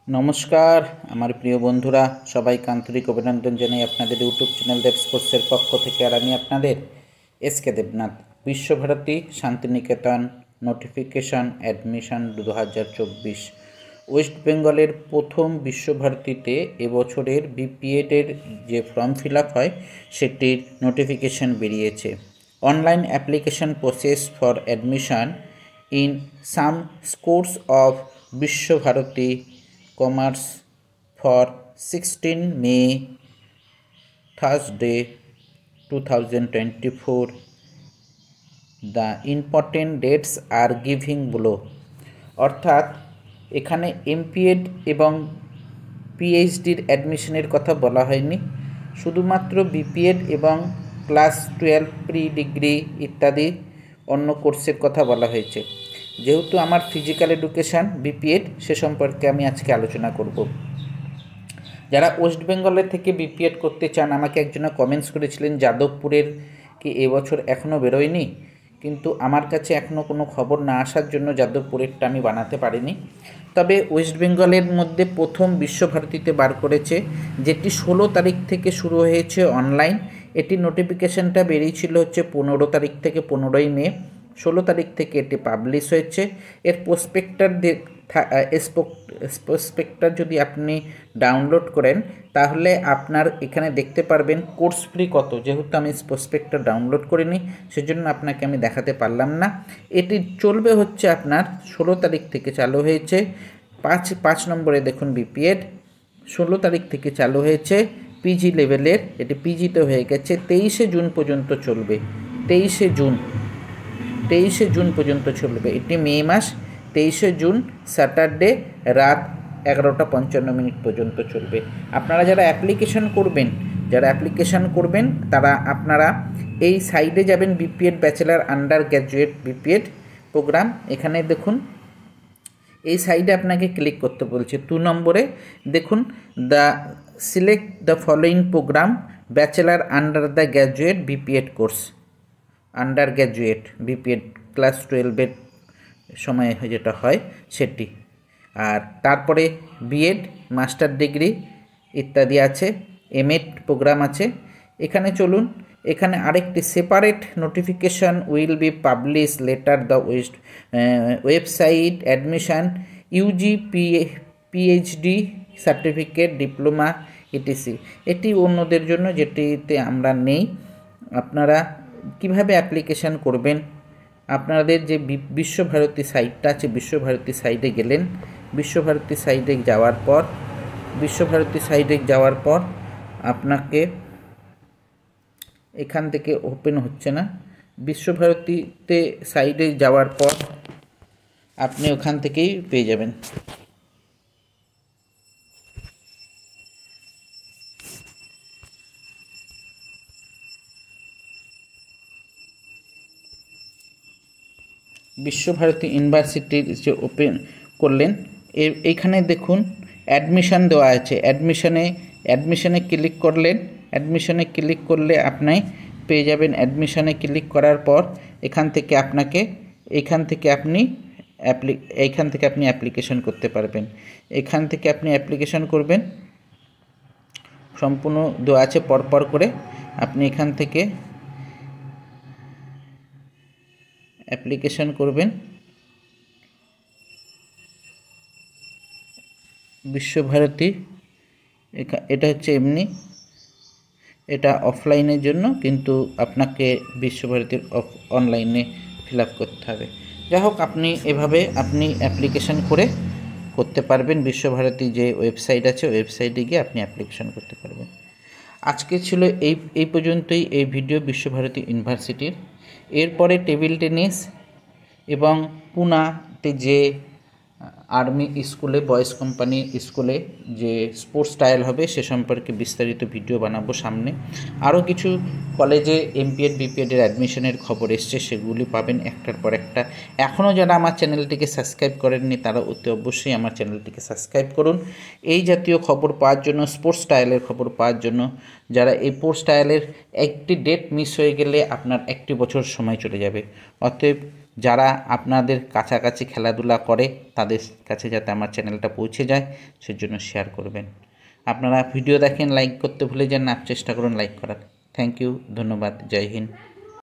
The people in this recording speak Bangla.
নমস্কার আমার প্রিয় বন্ধুরা, সবাইকে আন্তরিক অভিনন্দন জানাই আপনাদের ইউটিউব চ্যানেল দেব স্পোর্টসের পক্ষ থেকে। আর আমি আপনাদের SK Debnath. Visvabharati Santiniketan notification admission 2024 west বেঙ্গলের প্রথম বিশ্বভারতীতে এবছরের বিপিএডের যে ফর্ম ফিল আপ হয় সেটির নোটিফিকেশন বেরিয়েছে। Online application process for admission in some course of Visvabharati Commerce for 16 May Thursday 2024. The important dates are giving below. অর্থাৎ এখানে এমপিএড এবং পিএইচডির অ্যাডমিশনের কথা বলা হয়নি, শুধুমাত্র বিপিএড এবং ক্লাস 12 প্রি ডিগ্রি ইত্যাদি অন্য কোর্সের কথা বলা হয়েছে। যেহেতু আমার ফিজিক্যাল এডুকেশান বিপিএড, সে সম্পর্কে আমি আজকে আলোচনা করব। যারা ওয়েস্ট বেঙ্গলের থেকে বিপিএড করতে চান, আমাকে একজনে কমেন্টস করেছিলেন যাদবপুরের কি এবছর এখনও বেরোয়নি, কিন্তু আমার কাছে এখনও কোনো খবর না আসার জন্য যাদবপুরেরটা আমি বানাতে পারিনি। তবে ওয়েস্ট বেঙ্গলের মধ্যে প্রথম বিশ্বভারতীতে বার করেছে, যেটি 16 তারিখ থেকে শুরু হয়েছে অনলাইন। এটি নোটিফিকেশানটা বেরিয়েছিল হচ্ছে 15 তারিখ থেকে 15ই মে। 16 তারিখ থেকে এটি পাবলিশ হয়েছে। এর প্রসপেক্টার যদি আপনি ডাউনলোড করেন তাহলে আপনার এখানে দেখতে পারবেন কোর্স ফি কত। যেহেতু আমি প্রসপেক্টার ডাউনলোড করিনি, সেজন্য আপনাকে আমি দেখাতে পারলাম না। এটি চলবে হচ্ছে আপনার 16 তারিখ থেকে চালু হয়েছে। 5 নম্বরে দেখুন বিপিএড 16 তারিখ থেকে চালু হয়েছে। পিজি লেভেলের, এটি পিজিতে হয়ে গেছে। 23শে জুন পর্যন্ত চলবে। 23শে জুন পর্যন্ত চলবে। এটি মে মাস। 23শে জুন স্যাটারডে রাত 11:55 পর্যন্ত চলবে। আপনারা যারা অ্যাপ্লিকেশন করবেন তারা আপনারা এই সাইডে যাবেন, BPEd bachelor under graduate BPEd program. এখানে দেখুন এই সাইডে আপনাকে ক্লিক করতে বলছে। 2 নম্বরে দেখুন select the following programme bachelor under the graduate BPEd course, under graduate BPEd class 12-এর সময় যেটা হয় সেটি। আর তারপরে বিএড, মাস্টার ডিগ্রি ইত্যাদি আছে, এমএড প্রোগ্রাম আছে। এখানে চলুন, এখানে আরেকটি separate notification will be publish later the website admission UG PhD certificate diploma ETC. এটি অন্যদের জন্য, যেটিতে আমরা নেই। আপনারা কিভাবে অ্যাপ্লিকেশান করবেন, আপনাদের যে বিশ্বভারতী সাইটটা আছে, বিশ্বভারতী সাইটে গেলেন। বিশ্বভারতী সাইটে যাওয়ার পর আপনাকে এখান থেকে ওপেন হচ্ছে না। বিশ্বভারতীতে সাইটে যাওয়ার পর আপনি ওখান থেকেই পেয়ে যাবেন। বিশ্বভারতী ইউনিভার্সিটির যে ওপেন করলেন, এইখানে দেখুন অ্যাডমিশান দেওয়া আছে। অ্যাডমিশানে ক্লিক করলেন। অ্যাডমিশানে ক্লিক করলে আপনি পেয়ে যাবেন। অ্যাডমিশানে ক্লিক করার পর এখান থেকে আপনি অ্যাপ্লিকেশন করতে পারবেন। এখান থেকে আপনি অ্যাপ্লিকেশন করবেন, সম্পূর্ণ দেওয়া আছে পরপর করে। আপনি এখান থেকে অ্যাপ্লিকেশন করবেন। বিশ্বভারতী এটা হচ্ছে এমনি, এটা অফলাইনের জন্য, কিন্তু আপনাকে বিশ্বভারতীর অনলাইনে ফিল আপ করতে হবে। যাই হোক, আপনি এভাবে অ্যাপ্লিকেশন করতে পারবেন। বিশ্বভারতী যে ওয়েবসাইট আছে, ওয়েবসাইটে গিয়ে আপনি অ্যাপ্লিকেশন করতে পারবেন। আজকে ছিল এই পর্যন্তই এই ভিডিও বিশ্বভারতী ইউনিভার্সিটির। এরপরে টেবিল টেনিস এবং পুনাতে যে আর্মি স্কুলে, বয়েজ কোম্পানি স্কুলে যে স্পোর্টস ট্রায়াল হবে সে সম্পর্কে বিস্তারিত ভিডিও বানাবো সামনে। আরও কিছু কলেজে এমপিএড বিপিএডের অ্যাডমিশনের খবর এসছে, সেগুলি পাবেন একটার পর একটা। এখনও যারা আমার চ্যানেলটিকে সাবস্ক্রাইব করেননি তারা অতি অবশ্যই আমার চ্যানেলটিকে সাবস্ক্রাইব করুন, এই জাতীয় খবর পাওয়ার জন্য, স্পোর্টস ট্রায়ালের খবর পাওয়ার জন্য। যারা এই স্পোর্টস ট্রায়ালের একটি ডেট মিস হয়ে গেলে আপনার 1 বছর সময় চলে যাবে। অতএব যারা আপনাদের কাছাকাছি খেলাধুলা করে তাদের কাছে যাতে আমার চ্যানেলটা পৌঁছে যায় সেজন্য শেয়ার করবেন। আপনারা ভিডিও দেখেন, লাইক করতে ভুলে যান না, চেষ্টা করুন লাইক করার। থ্যাংক ইউ, ধন্যবাদ, জয় হিন্দ।